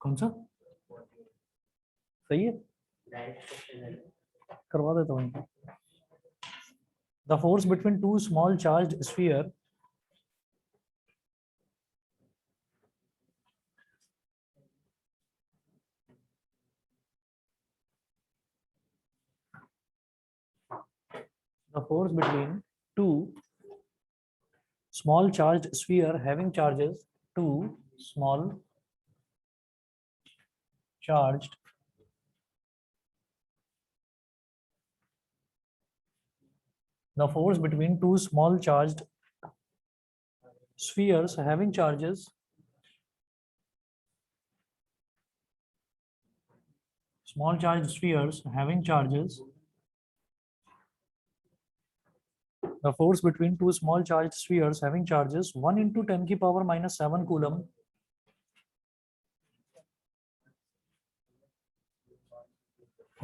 कौन सा सही है, करवा देता हूँ। The force between two small charge sphere the force between two small charged sphere having charges, two small charged the force between two small charged spheres having charges, small charged spheres having charges, the force between two small charged spheres having charges 1 into 10 की power minus 7 coulomb,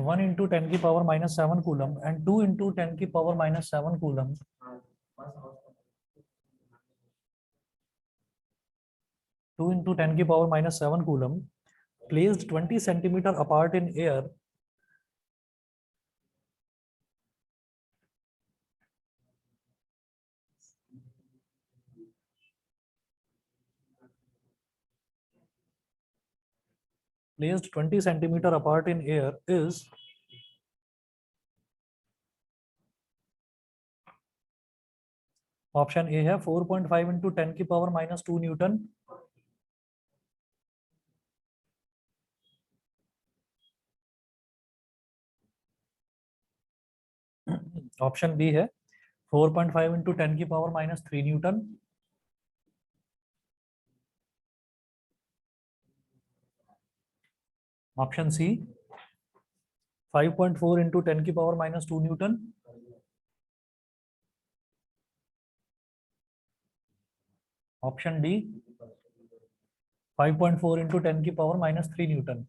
1 into 10 की power minus 7 coulomb and 2 into 10 की power minus 7 coulomb, 2 into 10 की power minus 7 coulomb placed 20 centimeter apart in air placed 20 centimeter apart in air is option A है 4.5 into 10 की power minus 2 newton, option B है 4.5 into 10 की power minus 3 newton, option C 5.4 into 10 की power minus 2 newton, option D 5.4 into 10 की power minus 3 newton.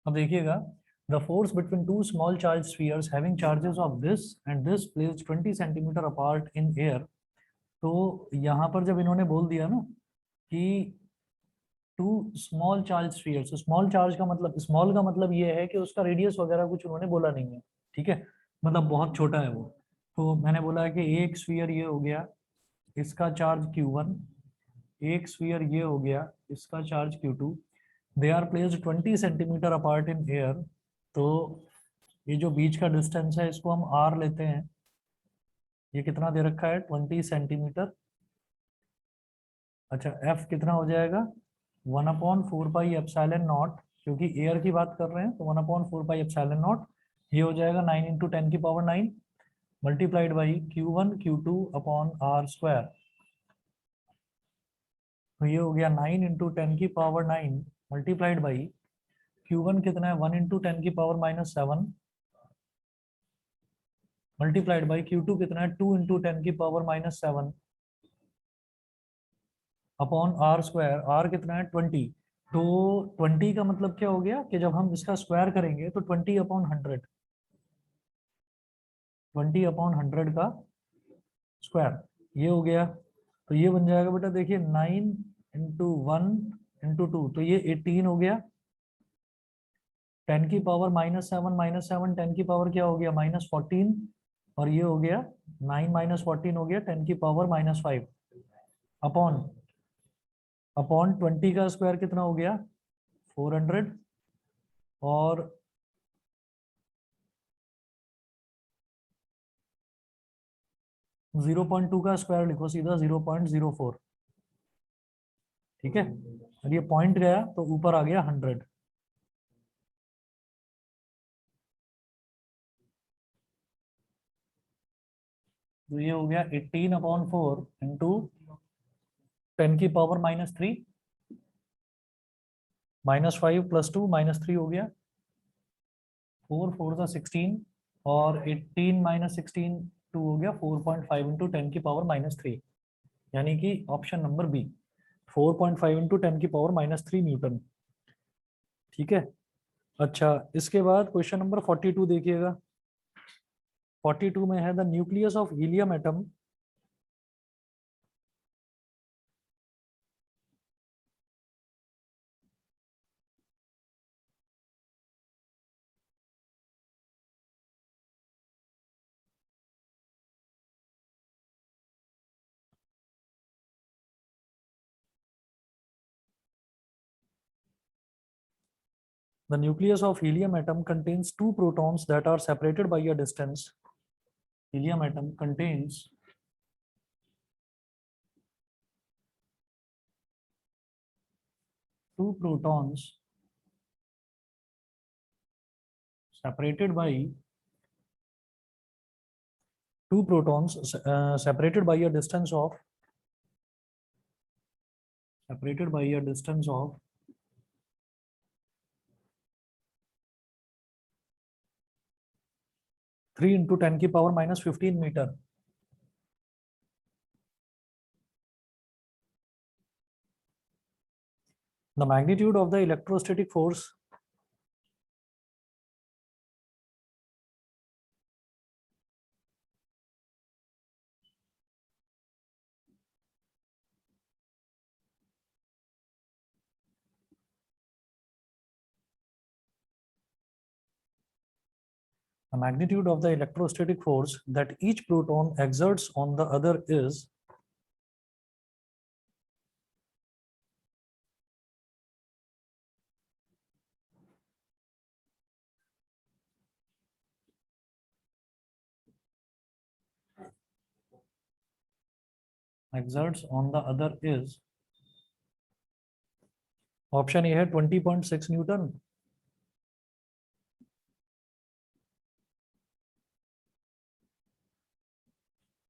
अब देखिएगा, the force between two small charge spheres having charges of this and this placed 20 centimetre apart in air. तो यहाँ पर जब इन्होंने बोल दिया ना कि two small charge spheres, small charge का मतलब, स्मॉल का मतलब ये है कि उसका रेडियस वगैरह कुछ उन्होंने बोला नहीं है, ठीक है, मतलब बहुत छोटा है वो। तो मैंने बोला है कि एक स्फीयर ये हो गया, इसका चार्ज Q1, एक स्फीयर ये हो गया, इसका charge Q2, they are placed 20 centimetre apart in air. तो ये जो बीच का डिस्टेंस है इसको हम R लेते हैं, ये कितना दे रखा है 20 सेंटीमीटर। अच्छा, F कितना हो जाएगा 1/4 पाई एप्सिलॉन नॉट, क्योंकि एयर की बात कर रहे हैं तो 1/4 पाई एप्सिलॉन नॉट, ये हो जाएगा 9 इंटू 10 की power 9 multiplied by Q1 Q2 upon R square. तो ये हो गया 9 इंटू 10 की पावर 9 मल्टीप्लाइड बाई Q1 कितना है 1 इंटू 10 की power minus 7 multiplied by Q2 कितना है 2 इंटू 10 की power minus 7 upon R square. R कितना है 20। तो 20 का मतलब क्या हो गया कि जब हम इसका स्क्वायर करेंगे तो 20/100, 20/100 का स्क्वायर ये हो गया। तो ये बन जाएगा बेटा, देखिए 9 इंटू 1 इंटू 2, तो ये 18 हो गया। 10 की पावर -7 10 की पावर क्या हो गया -14, और ये हो गया 9 -14 हो गया 10 की पावर -5 अपॉन अपॉन 20 का स्क्वायर कितना हो गया 400, और 0.2 का स्क्वायर लिखो सीधा 0.04, ठीक है। और ये पॉइंट गया तो ऊपर आ गया 100। तो ये हो गया 18/4 इंटू 10 की पावर -3, -5 + 2 -3 हो गया, 4 4 16, और 18 - 16 2 हो गया 4.5 इंटू 10 की पावर -3, यानी कि ऑप्शन नंबर बी 4.5 इंटू 10 की पावर -3 न्यूटन, ठीक है। अच्छा, इसके बाद क्वेश्चन नंबर 42 देखिएगा। 42 में है the nucleus of helium atom The nucleus of helium atom contains two protons that are separated by a distance. Helium atom contains two protons separated by separated by a distance of 3 into 10 की power minus 15 metre. The magnitude of the electrostatic force that each proton exerts on the other is option A है 20.6 newton.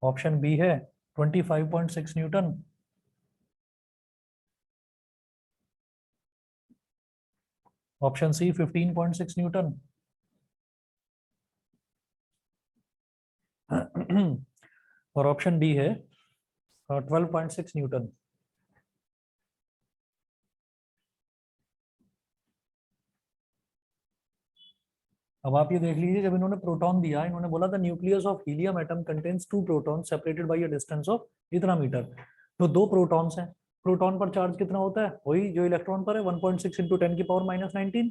Option B है 25.6 newton. Option C 15.6 newton. और option D है 12.6 Newton. अब आप ये देख लीजिए, जब इन्होंने प्रोटॉन दिया, इन्होंने बोला था nucleus of helium atom contains two proton separated by a distance of इतना मीटर. तो दो प्रोटॉन्स हैं. प्रोटॉन पर चार्ज कितना होता है? वही जो इलेक्ट्रॉन पर है, 1.6 इंटू 10 की पावर माइनस 19.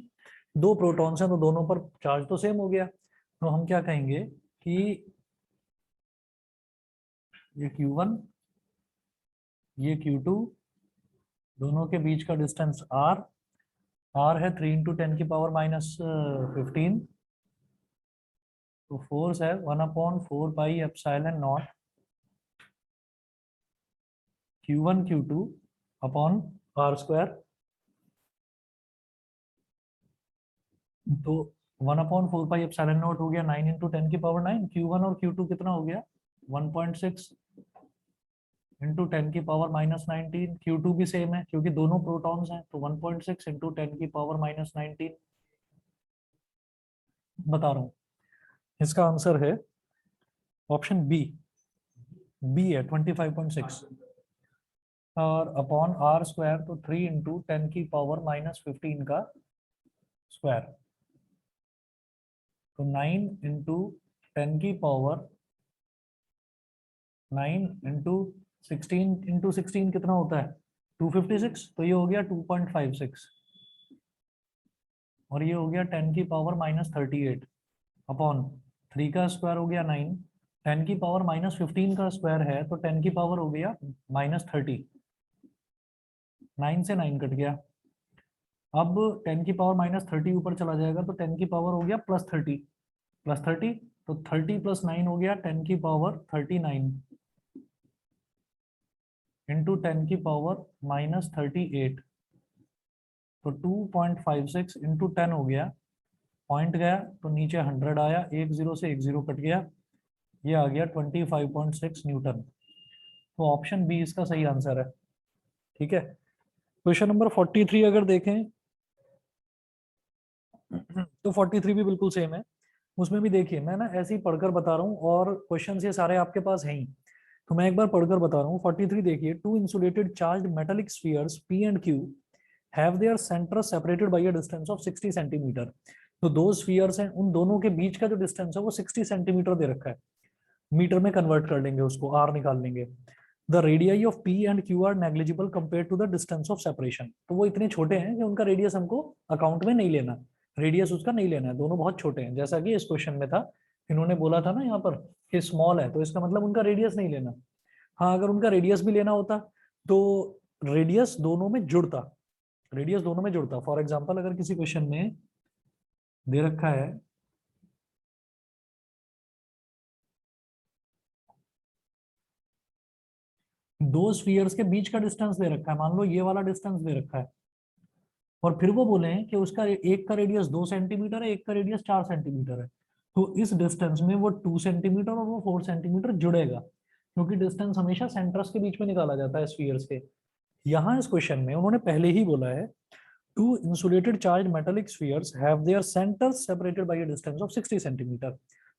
दो प्रोटॉन्स हैं तो दोनों पर चार्ज तो सेम हो गया. तो हम क्या कहेंगे कि ये Q1 ये Q2, दोनों के बीच का डिस्टेंस R है 3 इंटू 10 की पावर माइनस 15. तो फोर्स है 1/4 pi epsilon not Q1 Q2 upon R square. तो 1/4 पाई एप्सिलॉन नॉट हो गया 9 इंटू 10 की पावर 9. Q1 और Q2 कितना हो गया? 1.6 इंटू 10 की पावर माइनस 19. Q2 भी सेम है क्योंकि दोनों प्रोटॉन्स हैं, तो 1.6 इंटू 10 की पावर माइनस 19. बता रहा हूँ, इसका आंसर है ऑप्शन बी. बी है 25.6 और अपॉन R स्क्वायर, तो 3 इंटू 10 की पावर माइनस 15 का स्क्वायर. तो 9 इंटू 10 की पावर 9 इंटू 16 कितना होता है? 256. तो ये हो गया 2.56 और ये हो गया 10 की पावर माइनस 38 अपॉन 3 का स्क्वायर हो गया 9. 10 की पावर माइनस 15 का स्क्वायर है तो 10 की पावर हो गया माइनस 30. 9 से 9 कट गया. अब 10 की पावर माइनस 30 ऊपर चला जाएगा तो 10 की पावर हो गया प्लस 30. प्लस 30 तो 30 प्लस 9 हो गया 10 की पावर 39 इंटू 10 की पावर माइनस 38. तो 2.56 इंटू 10 हो गया. पॉइंट गया तो नीचे 100 आया, एक जीरो से एक जीरो कट गया. ये आ गया 25.6 न्यूटन. तो ऑप्शन बी इसका सही आंसर है. ठीक है. क्वेश्चन नंबर 43 अगर देखें तो 43 भी बिल्कुल सेम है. उसमें भी देखिए, मैं ना ऐसे ही पढ़कर बता रहा हूँ और क्वेश्चन ये सारे आपके पास हैं ही, तो मैं एक बार पढ़कर बता रहा हूँ. 43 देखिए, two insulated charge metallic spheres P and Q have their centers separated by a distance of 60 centimeter. तो दो स्फीयर्स हैं, उन दोनों के बीच का जो डिस्टेंस है वो 60 सेंटीमीटर दे रखा है, मीटर में कन्वर्ट कर लेंगे उसको, आर निकाल लेंगे। The radii of P and Q are negligible compare to the distance of separation, तो वो इतने छोटे हैं कि उनका रेडियस हमको अकाउंट में नहीं लेना, रेडियस उसका नहीं लेना है, दोनों बहुत छोटे हैं, जैसा कि इस क्वेश्चन में था। इन्होंने बोला था ना यहाँ पर कि स्मॉल है, तो इसका मतलब उनका रेडियस नहीं लेना। हाँ, अगर उनका रेडियस भी लेना होता तो रेडियस दोनों में जुड़ता, रेडियस दोनों में जुड़ता। फॉर एग्जाम्पल अगर किसी क्वेश्चन में दे रखा है दो स्फीयर्स के बीच का डिस्टेंस दे रखा है, मान लो ये वाला डिस्टेंस दे रखा है, और फिर वो बोले हैं कि उसका एक का रेडियस 2 सेंटीमीटर है, एक का रेडियस 4 सेंटीमीटर है, तो इस डिस्टेंस में वो 2 सेंटीमीटर और वो 4 सेंटीमीटर जुड़ेगा, क्योंकि डिस्टेंस हमेशा सेंटर्स के बीच में निकाला जाता है स्फीयर्स के। यहाँ इस क्वेश्चन में उन्होंने पहले ही बोला है two insulated charge metallic spheres have their centres separated by a distance of 60 centimetre,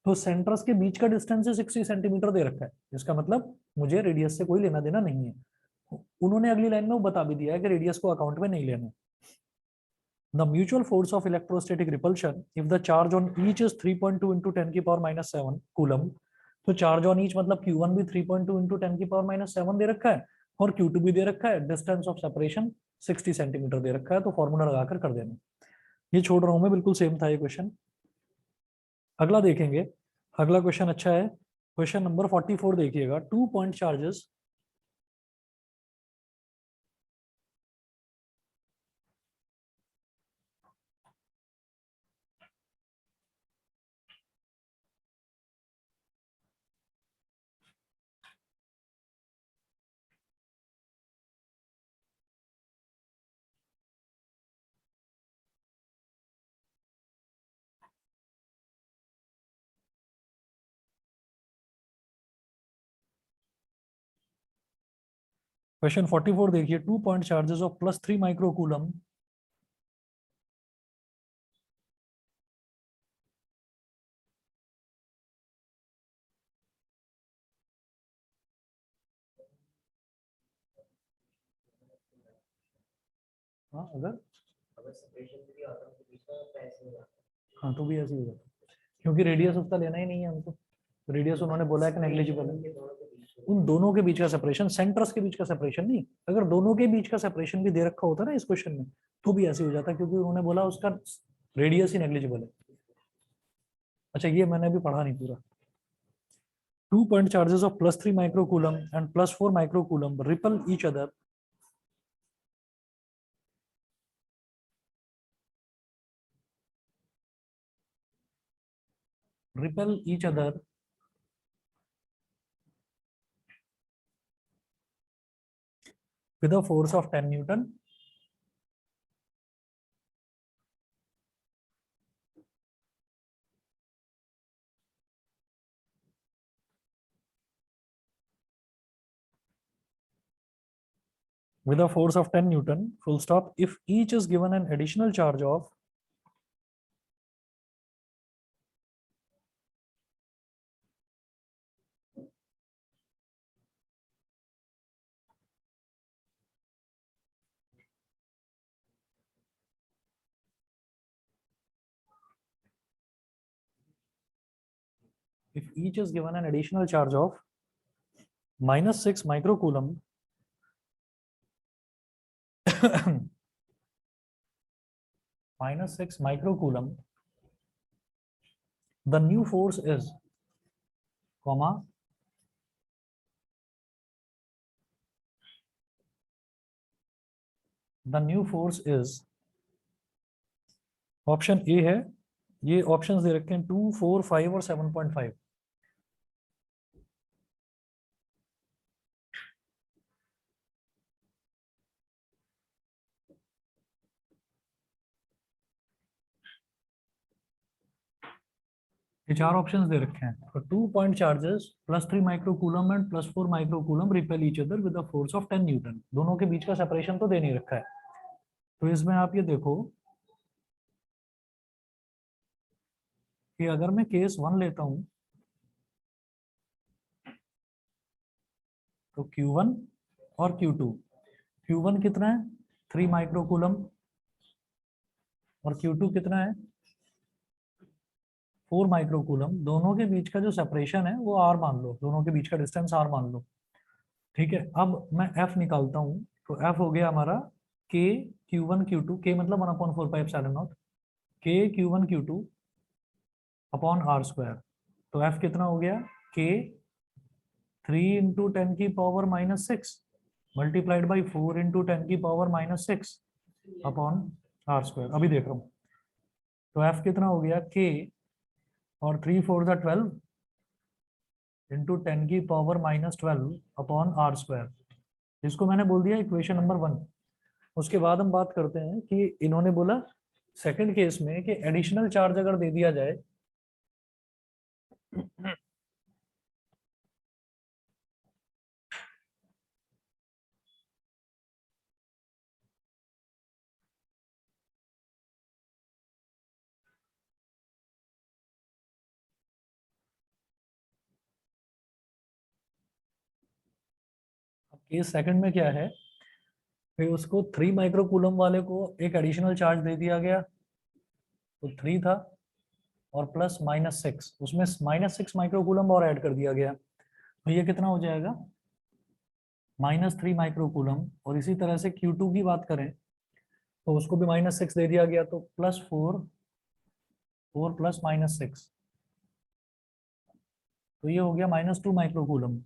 तो सेंटर्स के बीच का डिस्टेंस 60 सेंटीमीटर दे रखा है, इसका मतलब मुझे रेडियस से कोई लेना देना नहीं है। उन्होंने अगली लाइन में वो बता भी दिया है कि रेडियस को अकाउंट में नहीं लेना। The mutual force of electrostatic repulsion if the charge on each is 3.2 into 10 की पावर -7 कूलम, तो चार्ज ऑन ईच मतलब Q1 भी 3.2 into 10 की पावर -7 दे रखा है और Q2 भी दे रखा है, डिस्टेंस ऑफ सेपरेशन 60 सेंटीमीटर दे रखा है, तो फॉर्मूला लगाकर कर देना। ये छोड़ रहा हूं मैं, बिल्कुल सेम था ये क्वेश्चन। अगला देखेंगे, अगला क्वेश्चन अच्छा है, क्वेश्चन नंबर 44 देखिएगा। 2 पॉइंट चार्जेस क्वेश्चन 44 देखिए। 2 पॉइंट चार्जेस ऑफ +3 माइक्रोकूलम हाँ अगर हाँ तो भी ऐसे ही हो जाता, क्योंकि रेडियस उसका लेना ही नहीं है हमको, रेडियस उन्होंने बोला है कि नेग्लिजिबल है। उन दोनों के बीच का सेपरेशन, सेंटर्स के बीच का सेपरेशन नहीं, अगर दोनों के बीच का सेपरेशन भी दे रखा होता ना इस क्वेश्चन में तो भी ऐसे हो जाता, क्योंकि उन्होंने बोला उसका रेडियस ही नेग्लिजिबल है। अच्छा ये मैंने अभी पढ़ा नहीं पूरा। 2 point charges of +3 microcoulomb and +4 microcoulomb ripple each other repel each other with a force of 10 Newton with a force of 10 Newton full stop if each is given an additional charge of if each is given an additional charge of -6 microcoulomb -6 microcoulomb, the new force is comma the new force is option A है, ये options दे रखे हैं 2, 4, 5 और 7.5। ये चार options दे रखे हैं, तो 2 point charges +3 microcoulomb and +4 microcoulomb repel each other with a force of 10 Newton, दोनों के बीच का सेपरेशन तो दे नहीं रखा है। तो इसमें आप ये देखो कि अगर मैं केस 1 लेता हूं तो Q1 और Q2, Q1 कितना है 3 माइक्रोकूलम और Q2 कितना है 4 माइक्रोकूलम, दोनों के बीच का जो सेपरेशन है वो r मान लो, दोनों के बीच का डिस्टेंस r मान लो। ठीक है, अब मैं f निकालता हूँ, तो f हो गया हमारा k q1 q2, k मतलब 1/4 k q1 q2 upon r square. तो f कितना हो गया, k 3 into 10⁻⁻6 multiplied by 4 into 10⁻⁻6 upon r square. अभी देख रहा हूँ, तो f कितना हो गया, k और 3 4 ज़ा 12 इंटू 10⁻⁻12 अपॉन r स्क्वायर। इसको मैंने बोल दिया इक्वेशन नंबर 1। उसके बाद हम बात करते हैं कि इन्होंने बोला सेकंड केस में कि एडिशनल चार्ज अगर दे दिया जाए, केस सेकंड में क्या है, फिर उसको 3 माइक्रोकूलम वाले को एक एडिशनल चार्ज दे दिया गया, तो 3 था और प्लस -6, उसमें -6 माइक्रोकूलम और ऐड कर दिया गया, तो ये कितना हो जाएगा, -3 माइक्रोकूलम। और इसी तरह से Q2 की बात करें तो उसको भी -6 दे दिया गया, तो +4 4 प्लस -6, तो ये हो गया -2 माइक्रोकूलम।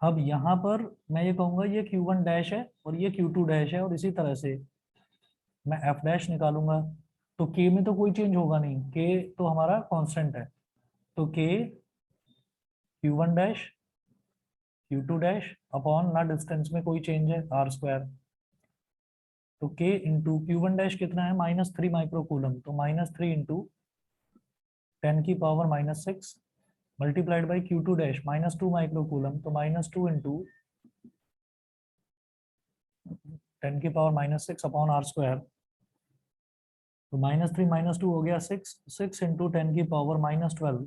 अब यहाँ पर मैं ये कहूँगा ये Q1 डैश है और ये Q2 डैश है, और इसी तरह से मैं F डैश निकालूंगा, तो K में तो कोई चेंज होगा नहीं, K तो हमारा कांस्टेंट है, तो K Q1 dash Q2 dash upon ना डिस्टेंस में कोई चेंज है R स्क्वायर, तो K इंटू Q1 डैश कितना है, -3 माइक्रोकूलम, तो -3 into 10⁻⁻6 multiplied by Q2 dash -2 microcoulomb, तो -2 इंटू 10⁻⁻6 अपॉन R स्क्वायर, तो -3 -2 हो गया 6, 6 इंटू 10⁻⁻12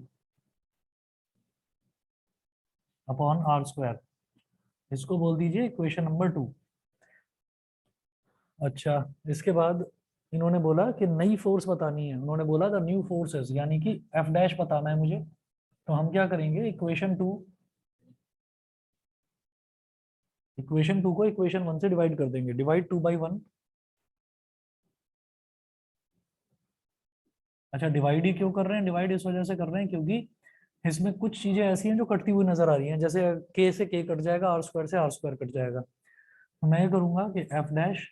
अपॉन R स्क्वायर। इसको बोल दीजिए इक्वेशन नंबर 2। अच्छा, इसके बाद इन्होंने बोला कि नई फोर्स बतानी है, उन्होंने बोला द न्यू फोर्सेस, यानी कि F डैश बताना है मुझे। तो हम क्या करेंगे, इक्वेशन 2 को इक्वेशन 1 से डिवाइड कर देंगे, डिवाइड 2/1। अच्छा, डिवाइड ही क्यों कर रहे हैं, डिवाइड इस वजह से कर रहे हैं क्योंकि इसमें कुछ चीजें ऐसी हैं जो कटती हुई नजर आ रही हैं, जैसे k से k कट जाएगा, r स्क्वायर से r स्क्वायर कट जाएगा। तो मैं ये करूंगा कि F डैश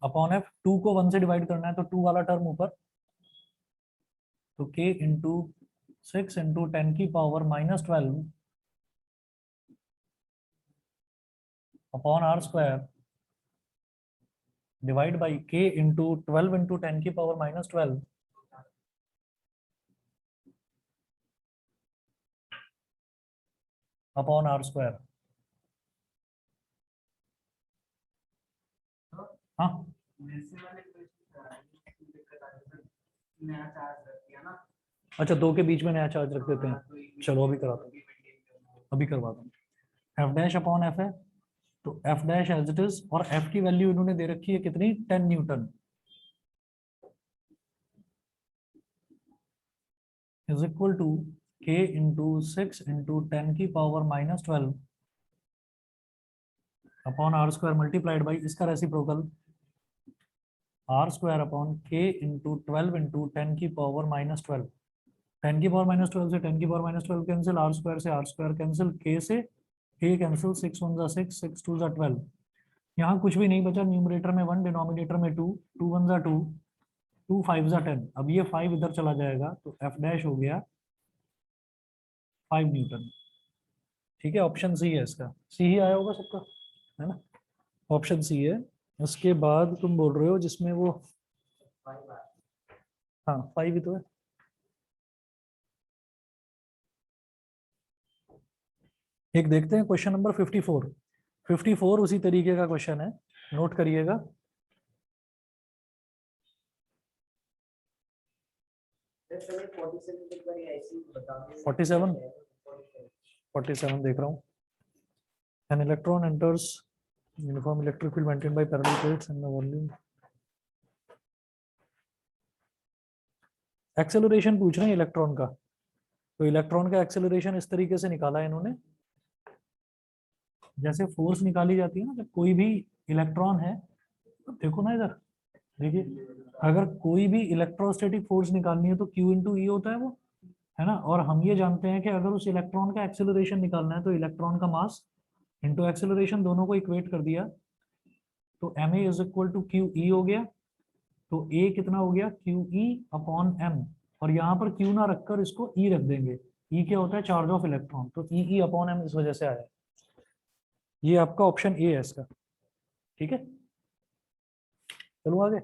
अपॉन F, 2 को 1 से डिवाइड करना है तो 2 वाला टर्म ऊपर, तो k into 6 into 10⁻⁻12 upon r square divide by k into 12 into 10⁻⁻12 upon r square. हाँ, अच्छा, 2 के बीच में नया चार्ज रख देते हैं, चलो अभी कराता हूँ, अभी करवाता हूँ। F डैश अपॉन F है, तो F dash as it is, और F की वैल्यू इन्होंने दे रखी है कितनी, 10 newton, is equal to k into 6 into 10⁻⁻12 upon r square multiplied by इसका reciprocal r square upon k into 12 into 10⁻⁻12। 10⁻⁻12 से 10⁻⁻12 कैंसिल, r स्क्वायर से r स्क्वायर कैंसिल, k से k कैंसिल, 6 1 जा 6, 6 2 जा 12। यहाँ कुछ भी नहीं बचा, न्यूमरेटर में 1, डिनोमिनेटर में 2, 2 1 जा 2, 2 5 जा 10। अब ये 5 इधर चला जाएगा, तो F डैश हो गया 5 न्यूटन। ठीक है, ऑप्शन सी है इसका, सी ही आया होगा सबका, है ना, ऑप्शन सी है। उसके बाद तुम बोल रहे हो जिसमें वो, हाँ 5 ही तो है। एक देखते हैं क्वेश्चन नंबर 54। 54 उसी तरीके का क्वेश्चन है, नोट करिएगा। फोर्टी सेवन देख रहा हूँ। An electron enters uniform electric field maintained by parallel plates and the volume. Acceleration पूछ रहे हैं इलेक्ट्रॉन का, तो इलेक्ट्रॉन का एक्सेलरेशन इस तरीके से निकाला है इन्होंने, जैसे फोर्स निकाली जाती है ना जब कोई भी इलेक्ट्रॉन है, देखो ना इधर, देखिए अगर कोई भी इलेक्ट्रोस्टैटिक फोर्स निकालनी है तो Q इंटू ई होता है वो, है ना। और हम ये जानते हैं कि अगर उस इलेक्ट्रॉन का एक्सेलरेशन निकालना है तो इलेक्ट्रॉन का मास इंटू एक्सेलरेशन, दोनों को इक्वेट कर दिया, तो ma is equal to Q E हो गया। तो a कितना हो गया, क्यू ई अपॉन एम, और यहाँ पर q ना रखकर इसको e रख देंगे। e क्या होता है, चार्ज ऑफ इलेक्ट्रॉन, तो ई अपॉन एम इस वजह से आया। ये आपका ऑप्शन ए है इसका, ठीक है। चलो आगे,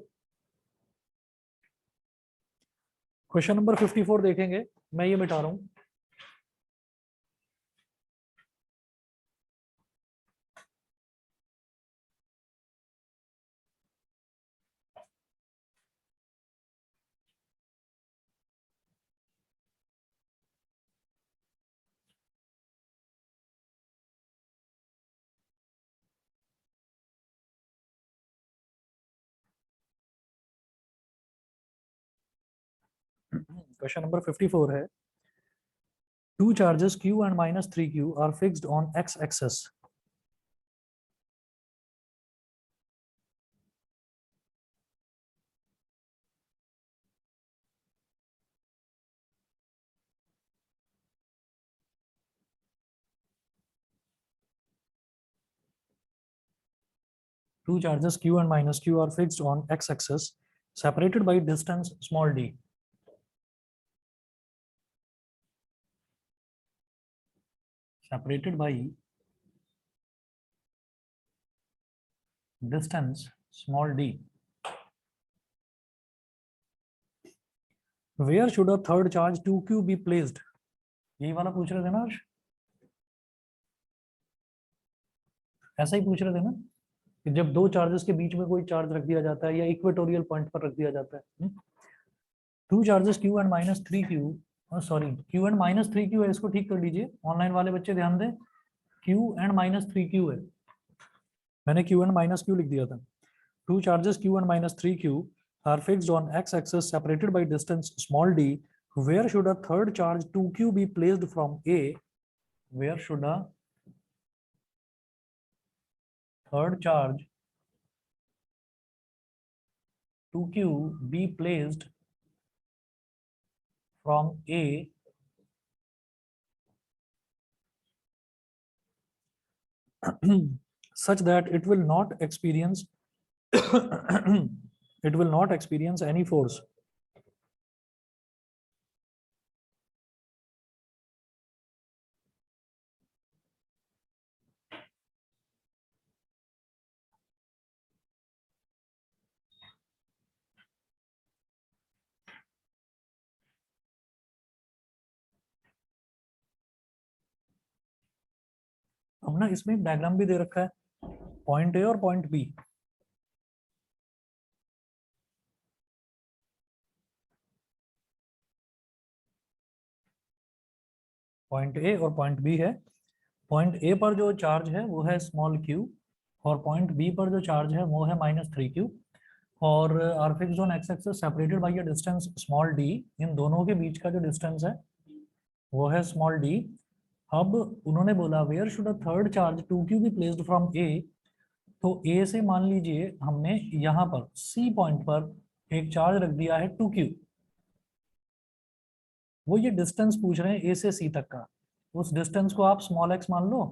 क्वेश्चन नंबर 54 देखेंगे, मैं ये मिटा रहा हूँ। क्वेश्चन नंबर 54 है, two charges q and minus 3q are fixed on x-axis. Two charges q and minus q are fixed on x-axis, separated by distance small d. Separated by distance small d. Where should a third charge 2q be placed? यही वाला पूछ रहे थे ना हर्ष, ऐसा ही पूछ रहे थे ना कि जब दो चार्जेस के बीच में कोई चार्ज रख दिया जाता है या इक्वेटोरियल पॉइंट पर रख दिया जाता है। Two charges q and minus 3q, sorry q and minus 3q है, इसको ठीक कर लीजिए ऑनलाइन वाले बच्चे, ध्यान दें, q एंड माइनस 3q है, मैंने q एंड माइनस q लिख दिया था। Two charges q and minus 3q are fixed on x-axis separated by distance small d. Where should a third charge 2q be placed from A? Where should a third charge 2q be placed from A such that it will not experience it will not experience any force? अब ना इसमें एक diagram भी दे रखा है, point A और point B. Point A और point B है। पॉइंट ए पर जो चार्ज है वो है स्मॉल q, और पॉइंट बी पर जो चार्ज है वो है -3q, और are fixed on X axis separated by a distance small d। इन दोनों के बीच का जो डिस्टेंस है वो है स्मॉल d। अब उन्होंने बोला where should a third charge 2q be placed from a, तो a से मान लीजिए हमने यहाँ पर c पॉइंट पर एक चार्ज रख दिया है 2q, वो ये डिस्टेंस पूछ रहे हैं a से c तक का, उस डिस्टेंस को आप स्मॉल x मान लो,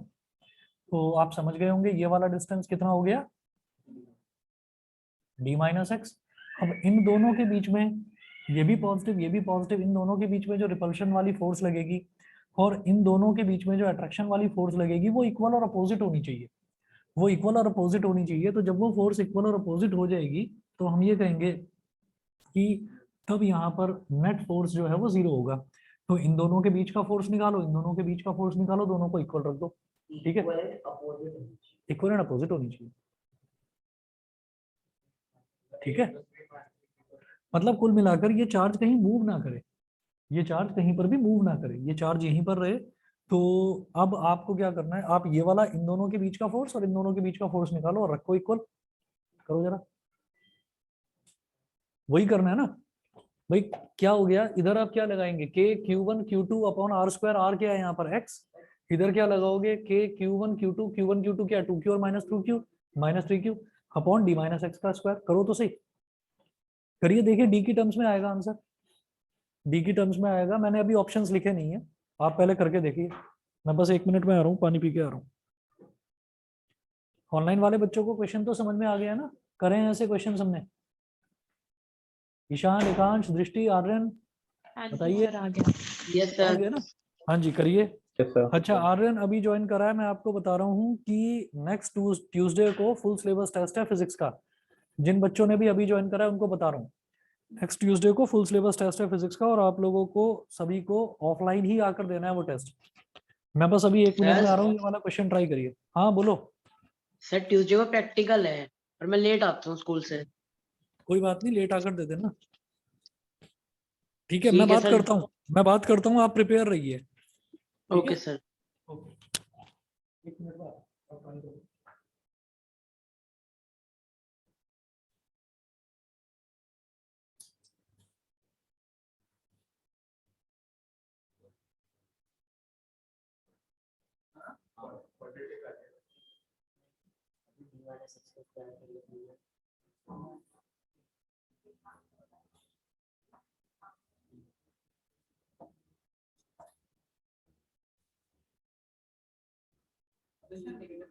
तो आप समझ गए होंगे ये वाला डिस्टेंस कितना हो गया, d माइनस एक्स। अब इन दोनों के बीच में ये भी पॉजिटिव ये भी पॉजिटिव, इन दोनों के बीच में जो रिपल्शन वाली फोर्स लगेगी और इन दोनों के बीच में जो अट्रैक्शन वाली फोर्स लगेगी वो इक्वल और अपोजिट होनी चाहिए, वो इक्वल और अपोजिट होनी चाहिए। तो जब वो फोर्स इक्वल और अपोजिट हो जाएगी तो हम ये कहेंगे कि तब यहाँ पर नेट फोर्स जो है वो जीरो होगा। तो इन दोनों के बीच का फोर्स निकालो, इन दोनों के बीच का फोर्स निकालो, दोनों को इक्वल रख दो, ठीक है, इक्वल एंड अपोजिट होनी चाहिए, ठीक है। मतलब कुल मिलाकर ये चार्ज कहीं मूव ना करे, ये चार्ज कहीं पर भी मूव ना करे, ये चार्ज यहीं पर रहे। तो अब आपको क्या करना है, आप ये वाला इन दोनों के बीच का फोर्स और इन दोनों के बीच का फोर्स निकालो और रखो इक्वल, करो जरा, वही करना है ना। भाई क्या हो गया, इधर आप क्या लगाएंगे, K Q one Q two upon R square, R क्या है यहाँ पर एक्स, इधर क्या लगाओगे, के क्यू वन क्यू टू क्या, 2q और -2q -3q upon D minus x का स्क्वायर। करो तो सही, करिए, देखिए डी की टर्म्स में आएगा आंसर, डी की टर्म्स में आएगा। मैंने अभी ऑप्शंस लिखे नहीं है, आप पहले करके देखिए। मैं बस 1 मिनट में आ रहा हूँ, पानी पी के आ रहा हूँ। ऑनलाइन वाले बच्चों को क्वेश्चन तो समझ में आ गया ना, करें ऐसे क्वेश्चन हमने। ईशान, एकांश, दृष्टि, आर्यन बताइए। यस आ सर। गया ना, हाँ जी करिए। Yes, sir. अच्छा आर्यन अभी ज्वाइन करा है, मैं आपको बता रहा हूँ कि नेक्स्ट ट्यूसडे को फुल सिलेबस टेस्ट है फिजिक्स का। जिन बच्चों ने भी अभी ज्वाइन करा है उनको बता रहा हूँ, नेक्स्ट ट्यूसडे को फुल सिलेबस टेस्ट है फिजिक्स का, और आप लोगों को सभी को ऑफलाइन ही आकर देना है वो टेस्ट। मैं बस अभी 1 मिनट में आ रहा हूँ, ये वाला क्वेश्चन ट्राई करिए। हाँ बोलो। सर ट्यूसडे को प्रैक्टिकल है और मैं लेट आता हूँ स्कूल से। कोई बात नहीं, लेट आकर दे देना, ठीक है। ठीक है सर। मैं बात करता हूँ, आप प्रिपेयर रहिए, ठीक ओके है। सर। ओके, 1 मिनट बाद आप ट्राई करो।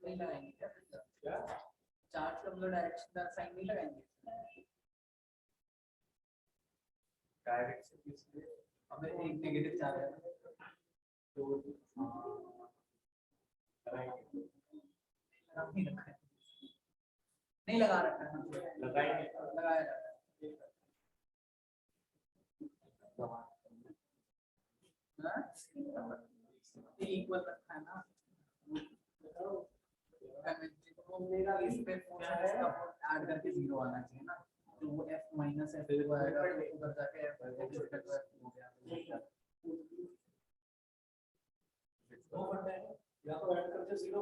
नहीं लगाएंगे क्या? चार्ज का मतलब डायरेक्शन साइन नहीं लगाएंगे। डायरेक्शन इसलिए हमें एक नेगेटिव चार्ज है तो नहीं लगा रखा है, लगाया इक्वल रखा है ना, इस पे ऐड करके 0 आना चाहिए ना, तो वो f माइनस f आएगा तो उधर जाके f हो गया। या तो ऐड करके 0,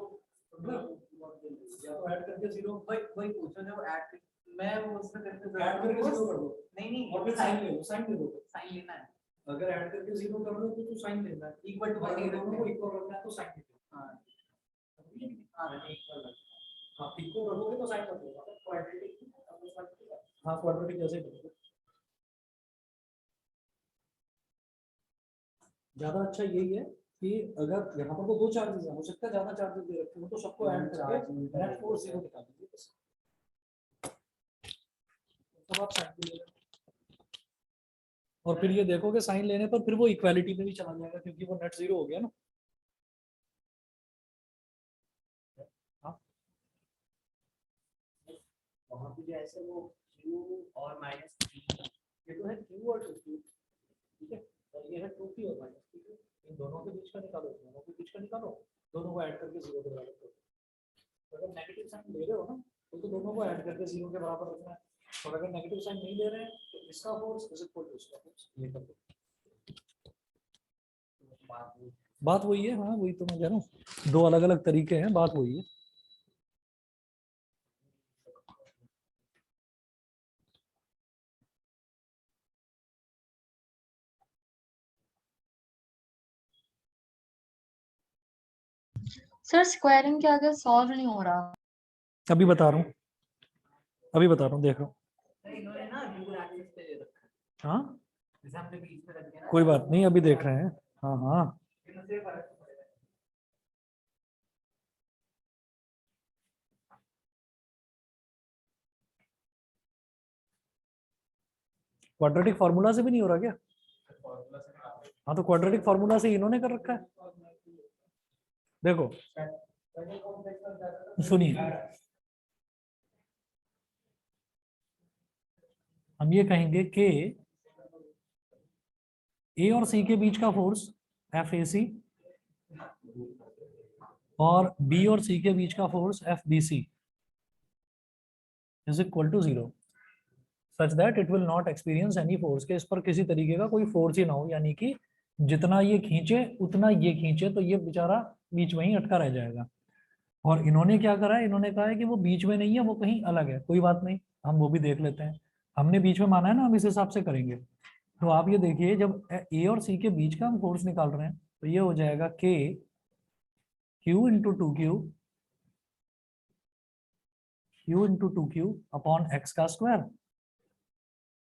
या तो ऐड करके 0, वही पूछो जो ऐड, मैं वो उसमें करके ऐड करके 0 कर दो, नहीं और फिर साइन ले लो, साइन ले दो। साइन लेना है। अगर ऐड करके 0 कर रहे हो तो साइन लेना है, इक्वल टू अगर दोनों को इक्वल रखना है तो साइन लेना हाँ है। हाँ इक्वल रखोगे तो साइन लगेगा, क्वाड्रेटिक, हाँ क्वाड्रेटिक जैसे ही। ज्यादा अच्छा यही है कि अगर यहाँ पर तो 2 चार्जेस हैं, हो सकता है ज्यादा चार्जेस दे रखे हो तो सबको ऐड करके नेट फोर्स 0 निकाल दीजिए बस। तब आप साइन ले लेना, और फिर ये देखोगे साइन लेने पर फिर वो इक्वालिटी में भी चला जाएगा क्योंकि वो नेट 0 हो गया ना। हाँ वहाँ पे जो ऐसे वो q और माइनस ये तो है q और 2q, ठीक है, और ये है 2p और -2q। इन दोनों के बीच का निकालो, दोनों के बीच का निकालो, दोनों को ऐड करके 0 के बराबर करो। अगर नेगेटिव साइन ले रहे हो ना तो दोनों को ऐड करके 0 के बराबर रखना है, और अगर नेगेटिव साइन नहीं ले रहे हैं तो इसका फोर्स इज इक्वल टू इसका फोर्स, ये कर दो। बात वही है, हाँ वही तो मैं कह रहा हूँ, 2 अलग अलग तरीके हैं, बात वही है। सर स्क्वायरिंग के आगे सॉल्व नहीं हो रहा। अभी बता रहा हूँ, अभी बता रहा हूँ, देख रहा हूँ। इन्होंने ना ड्यूल एक्सिस पे रखा है, हाँ जैसे हमने बीच में रख दिया ना, कोई बात नहीं, अभी देख रहे हैं। हाँ हाँ इनसे फर्क पड़ेगा। क्वाड्रेटिक फार्मूला से भी नहीं हो रहा क्या? हाँ तो क्वाड्रेटिक फार्मूला से इन्होंने कर रखा है, देखो सुनिए, हम ये कहेंगे कि ए और सी के बीच का फोर्स एफ ए सी और बी और सी के बीच का force F B C is equal to 0 such that it will not experience any force, के इस पर किसी तरीके का कोई फोर्स ही ना हो, यानी कि जितना ये खींचे उतना ये खींचे तो ये बेचारा बीच में ही अटका रह जाएगा। और इन्होंने क्या करा है, इन्होंने कहा है कि वो बीच में नहीं है, वो कहीं अलग है। कोई बात नहीं, हम वो भी देख लेते हैं, हमने बीच में माना है ना, हम इस हिसाब से करेंगे। तो आप ये देखिए जब ए और सी के बीच का हम फोर्स निकाल रहे हैं तो ये हो जाएगा के Q into two Q upon x का स्क्वायर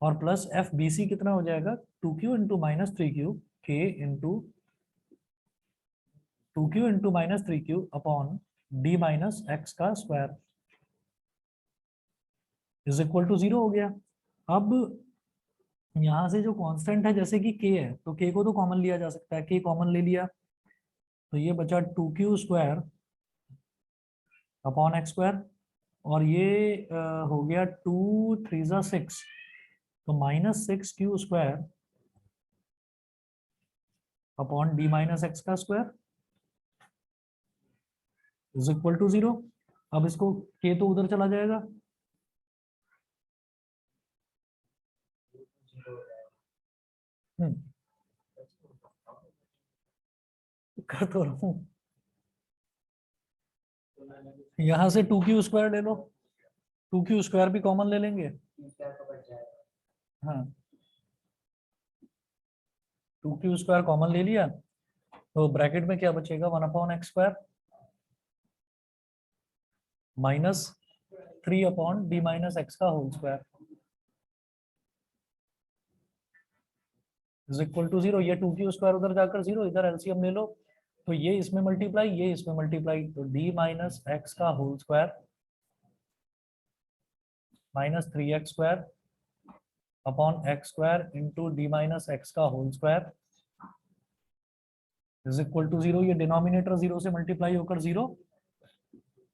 और प्लस एफ बी सी कितना हो जाएगा 2q इंटू माइनस 3q के into 2q into minus 3q upon D minus x का स्क्वायर इज इक्वल टू 0 हो गया। अब यहाँ से जो कांस्टेंट है जैसे कि k है तो k को तो कॉमन लिया जा सकता है, k कॉमन ले लिया तो ये बचा 2q square upon x square और ये हो गया 2 3 जा 6 तो minus 6q square upon D minus x का स्क्वायर इज इक्वल टू 0। अब इसको k तो उधर चला जाएगा कर तो रहा हूँ। यहाँ से 2q स्क्वायर ले लो, 2q स्क्वायर भी कॉमन ले लेंगे। हाँ 2q स्क्वायर कॉमन ले लिया तो ब्रैकेट में क्या बचेगा 1 upon x square minus 3 upon D minus x का whole square is equal to 0। ये 2q स्क्वायर उधर जाकर 0, इधर एलसीएम ले लो तो ये इसमें मल्टीप्लाई ये इसमें मल्टीप्लाई तो डी माइनस एक्स का whole square minus 3x square upon x square into D minus x का whole square is equal to 0। ये डिनोमिनेटर 0 से मल्टीप्लाई होकर 0,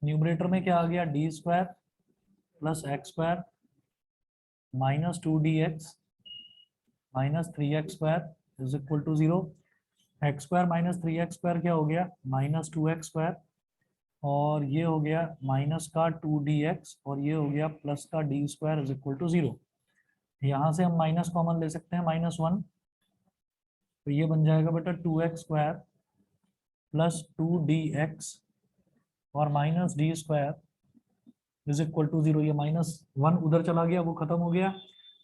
न्यूमरेटर में क्या आ गया D square plus X square minus 2dx minus 3x square is equal to 0। X square minus 3x square क्या हो गया माइनस 2x स्क्वायर और ये हो गया माइनस का 2dx और ये हो गया प्लस का D square is equal to 0। यहाँ से हम माइनस कॉमन ले सकते हैं -1 तो ये बन जाएगा बेटा 2x स्क्वायर प्लस 2dx और minus D square is equal to 0। ये -1 उधर चला गया वो खत्म हो गया।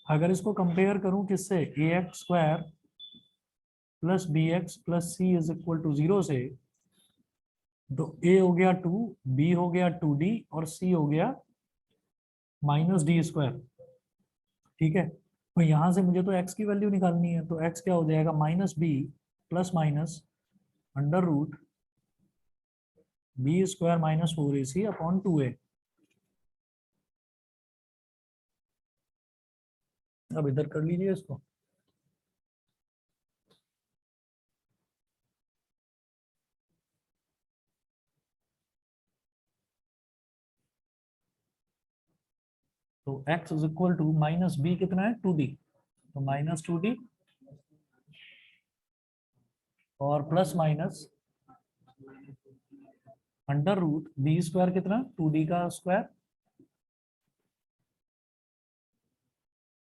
अगर इसको कंपेयर करूं किससे ax square plus bx plus c is equal to 0 से तो a हो गया 2, b हो गया 2d और c हो गया माइनस डी स्क्वायर। ठीक है तो यहाँ से मुझे तो x की वैल्यू निकालनी है तो x क्या हो जाएगा minus B plus minus under root B square minus 4ac upon 2a। अब इधर कर लीजिए इसको तो x is equal to minus B कितना है 2d तो माइनस 2d और plus minus under root B square कितना 2d का square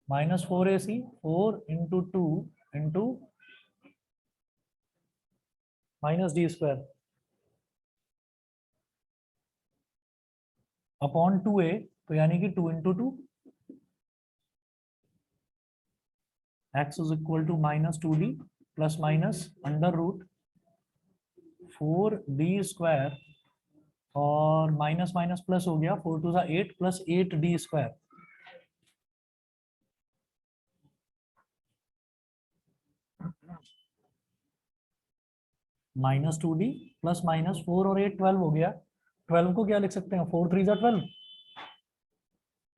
minus 4ac 4 into 2 into minus D square upon 2a तो यानी कि 2 into 2 X is equal to minus 2d plus minus under root 4d square और minus minus plus हो गया 4 to 8 plus 8d square minus 2d plus minus 4 और 8 12 हो गया। 12 को क्या लिख सकते हैं 4 3 जा 12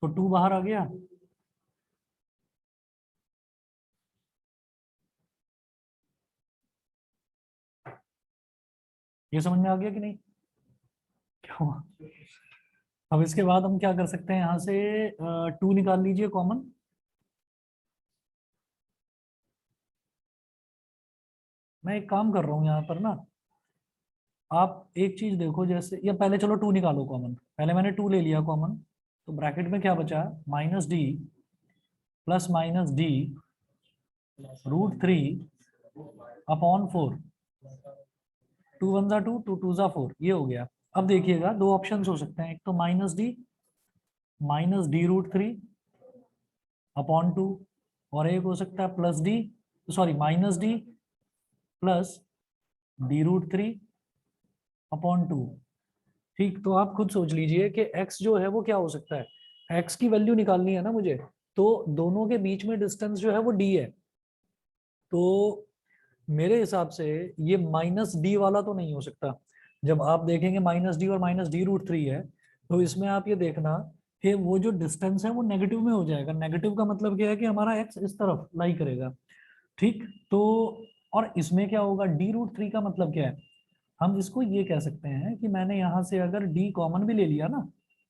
तो 2 बाहर आ गया ये समझ में आ गया कि नहीं क्या हुआ। अब इसके बाद हम क्या कर सकते हैं यहाँ से 2 निकाल लीजिए कॉमन मैं एक काम कर रहा हूँ यहाँ पर ना आप एक चीज देखो जैसे या पहले चलो 2 निकालो कॉमन पहले मैंने 2 ले लिया कॉमन तो ब्रैकेट में क्या बचा minus D plus minus D root 3 upon 4 2 1 जा 2 2 2 जा 4 ये हो गया। अब देखिएगा दो ऑप्शंस हो सकते हैं एक तो माइनस डी रूट 3 अपॉन 2 और एक हो सकता है plus D, sorry minus D plus d√3 upon 2। ठीक, तो आप खुद सोच लीजिए कि x जो है वो क्या हो सकता है, x की वैल्यू निकालनी है ना मुझे, तो दोनों के बीच में डिस्टेंस जो है वो d है। तो मेरे हिसाब से ये माइनस डी वाला तो नहीं हो सकता। जब आप देखेंगे माइनस डी और माइनस d√3 है, तो इसमें आप ये देखना कि वो जो डिस्टेंस है वो नेगेटिव में हो जाएगा। नेगेटिव का मतलब क्या है कि हमारा x इस तरफ लाई करेगा। ठीक, तो और इसमें क्या होगा, d√3 का मतलब क्या है, हम इसको ये कह सकते हैं कि मैंने यहाँ से अगर d कॉमन भी ले लिया ना,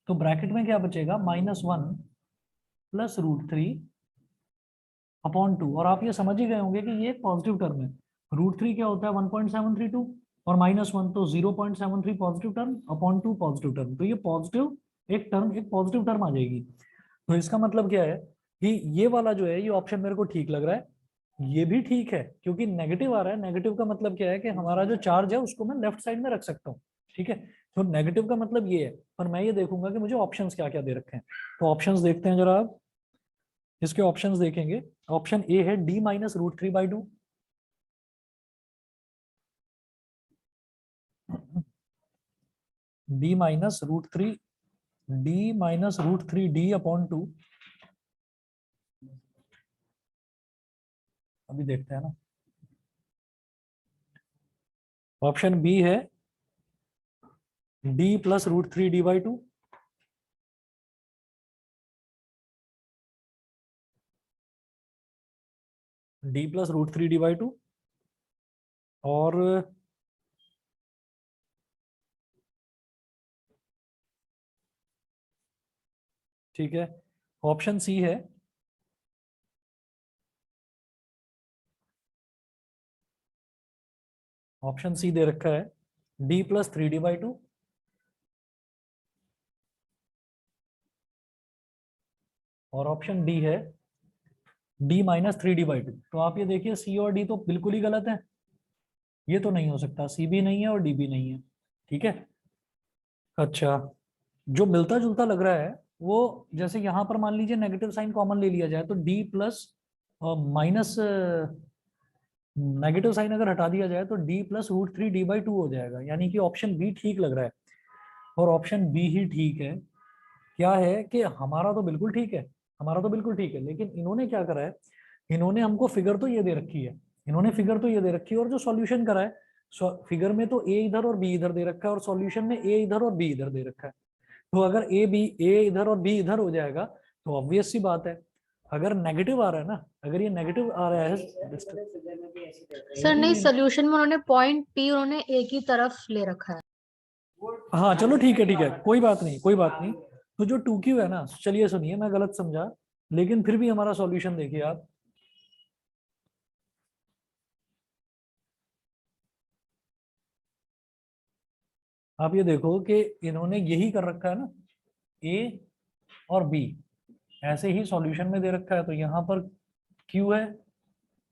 तो ब्रैकेट में क्या बचेगा, -1 प्लस √3 अपॉन 2। और आप ये समझ ही गए होंगे कि ये एक पॉजिटिव टर्म है। √3 क्या होता है, 1.732 और -1 तो 0.73 positive term upon 2 positive term, तो ये पॉजिटिव एक टर्म, एक पॉजिटिव टर्म आ जाएगी। तो इसका मतलब क्या है कि ये वाला जो है ये ऑप्शन मेरे को ठीक लग रहा है। ये भी ठीक है क्योंकि नेगेटिव आ रहा है। नेगेटिव का मतलब क्या है कि हमारा जो चार्ज है उसको मैं लेफ्ट साइड में रख सकता हूँ। ठीक है, तो नेगेटिव का मतलब ये है। पर मैं ये देखूंगा कि मुझे ऑप्शंस क्या क्या दे रखे हैं। तो ऑप्शंस देखते हैं जरा आप, इसके ऑप्शंस देखेंगे। ऑप्शन ए है d-√3/2, d-√3 d अपॉन 2। अभी देखते हैं ना। ऑप्शन बी है d+√3d/2। d+√3d/2 और ठीक है, ऑप्शन सी है ऑप्शन सी दे रखा है d+3d/2 और ऑप्शन डी है d-3d/2। तो आप ये देखिए सी और डी तो बिल्कुल ही गलत है। ये तो नहीं हो सकता, सी भी नहीं है और डी भी नहीं है। ठीक है, अच्छा, जो मिलता जुलता लग रहा है वो, जैसे यहाँ पर मान लीजिए नेगेटिव साइन कॉमन ले लिया जाए तो d plus minus negative sign अगर हटा दिया जाए तो d+√3d/2 हो जाएगा। यानी कि ऑप्शन बी ठीक लग रहा है और ऑप्शन बी ही ठीक है। क्या है कि हमारा तो बिल्कुल ठीक है, हमारा तो बिल्कुल ठीक है, लेकिन इन्होंने क्या करा है, इन्होंने हमको फिगर तो ये दे रखी है, इन्होंने फिगर तो ये दे रखी है और जो सॉल्यूशन करा है, फिगर में तो ए इधर और बी इधर दे रखा है और सॉल्यूशन में ए इधर और बी इधर दे रखा है। तो अगर ए इधर और बी इधर हो जाएगा तो ऑब्वियस सी बात है, अगर नेगेटिव आ रहा है ना, अगर ये नेगेटिव आ रहा है सर नहीं, सोल्यूशन में उन्होंने पॉइंट पी उन्होंने एक ही तरफ ले रखा है। हाँ चलो ठीक है, कोई बात नहीं, कोई बात नहीं। तो जो 2Q है ना, चलिए सुनिए, मैं गलत समझा, लेकिन फिर भी हमारा सॉल्यूशन देखिए आप ये देखो कि इन्होंने यही कर रखा है ना, ए और बी ऐसे ही सॉल्यूशन में दे रखा है। तो यहाँ पर Q है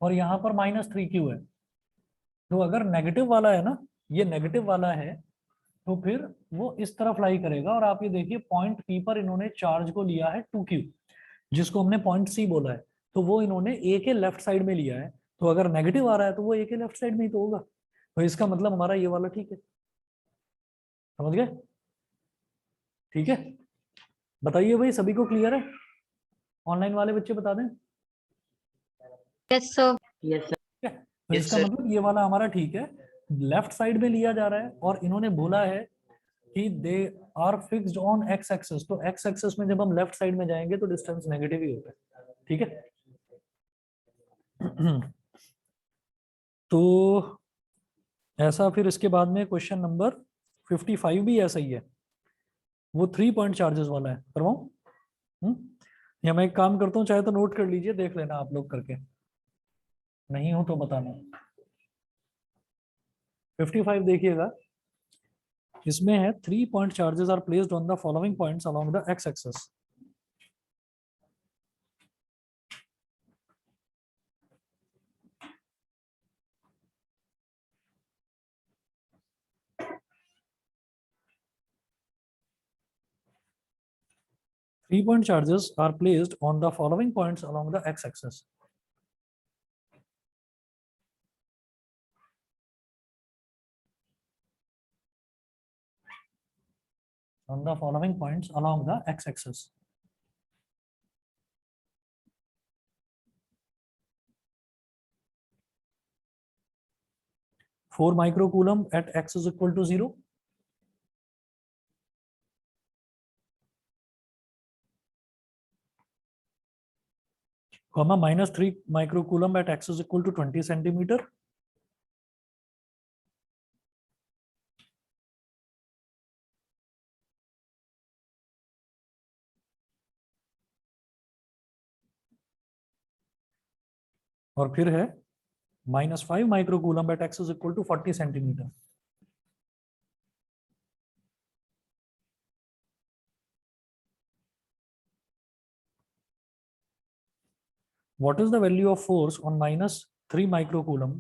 और यहाँ पर -3Q है। तो अगर नेगेटिव वाला है ना, ये नेगेटिव वाला है, तो फिर वो इस तरफ लाई करेगा। और आप ये देखिए पॉइंट P पर इन्होंने चार्ज को लिया है 2Q, जिसको हमने पॉइंट C बोला है, तो वो इन्होंने A के लेफ्ट साइड में लिया है। तो अगर नेगेटिव आ रहा है तो वो A के लेफ्ट साइड में ही तो होगा। तो इसका मतलब हमारा ये वाला ठीक है। समझ गए? ठीक है, बताइए भाई, सभी को क्लियर है? ऑनलाइन वाले बच्चे बता दें। Yes sir. Yes sir. ठीक है, तो इसका मतलब ये वाला हमारा ठीक है, लेफ्ट साइड में लिया जा रहा है और इन्होंने बोला है कि they are fixed on X axis. तो एक्स एक्सेस में जब हम लेफ्ट साइड में जाएंगे तो डिस्टेंस नेगेटिव ही होगा। ठीक है तो ऐसा, फिर इसके बाद में क्वेश्चन नंबर 55 भी ऐसा ही है, वो 3 पॉइंट चार्जेस वाला है। करवाऊं? या मैं एक काम करता हूँ, चाहे तो नोट कर लीजिए, देख लेना आप लोग करके, नहीं हो तो बताना। 55 देखिएगा, इसमें है 3 point charges are placed on the following points along the X axis. Three point charges are placed on the following points along the x-axis. on the following points along the x-axis. 4 microcoulomb at x is equal to 0. Comma -3 microcoulomb at x is equal to 20 centimeter. और फिर है -5 microcoulomb at x is equal to 40 centimeter. What is the value of force on -3 microcoulomb?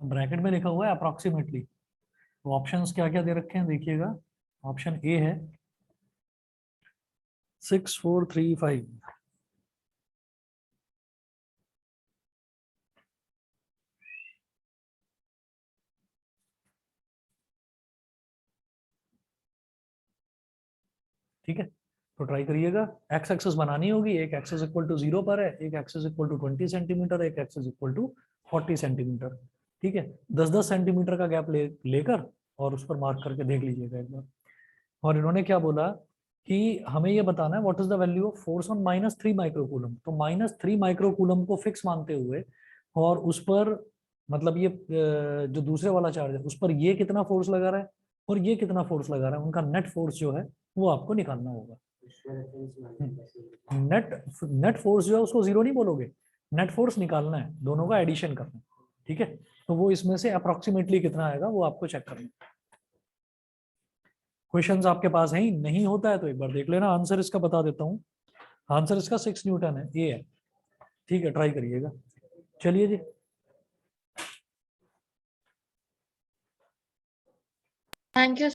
Bracket में लिखा हुआ है approximately. तो options क्या क्या दे रखे हैं देखिएगा। ऑप्शन ए है 6435, ठीक है। तो ट्राई करिएगा। एक्स एक्सेस बनानी होगी, एक एक्सेस इक्वल टू 0 पर है, एक एक्सेस इक्वल टू 20 सेंटीमीटर, एक एक्सेस इक्वल टू 40 सेंटीमीटर, ठीक है। 10-10 सेंटीमीटर का गैप लेकर और उस पर मार्क करके देख लीजिएगा एक बार। और इन्होंने क्या बोला कि हमें ये बताना है what is the value of force on -3 microcoulomb. तो -3 माइक्रोकूलम को फिक्स मानते हुए और उस पर मतलब ये जो दूसरे वाला चार्ज है उस पर ये कितना फोर्स लगा रहा है और ये कितना फोर्स लगा रहा है, उनका नेट फोर्स जो है वो आपको निकालना होगा। नेट फोर्स जो है उसको 0 नहीं बोलोगे, नेट फोर्स निकालना है, दोनों का एडिशन करना है, ठीक है। तो वो इसमें से अप्रोक्सीमेटली कितना आएगा वो आपको चेक करना है। क्वेश्चंस आपके पास है ही नहीं, होता है तो एक बार देख लेना। आंसर इसका बता देता हूँ, आंसर इसका 6 न्यूटन है, ये है, ठीक है। ट्राई करिएगा। चलिए जी, थैंक यू।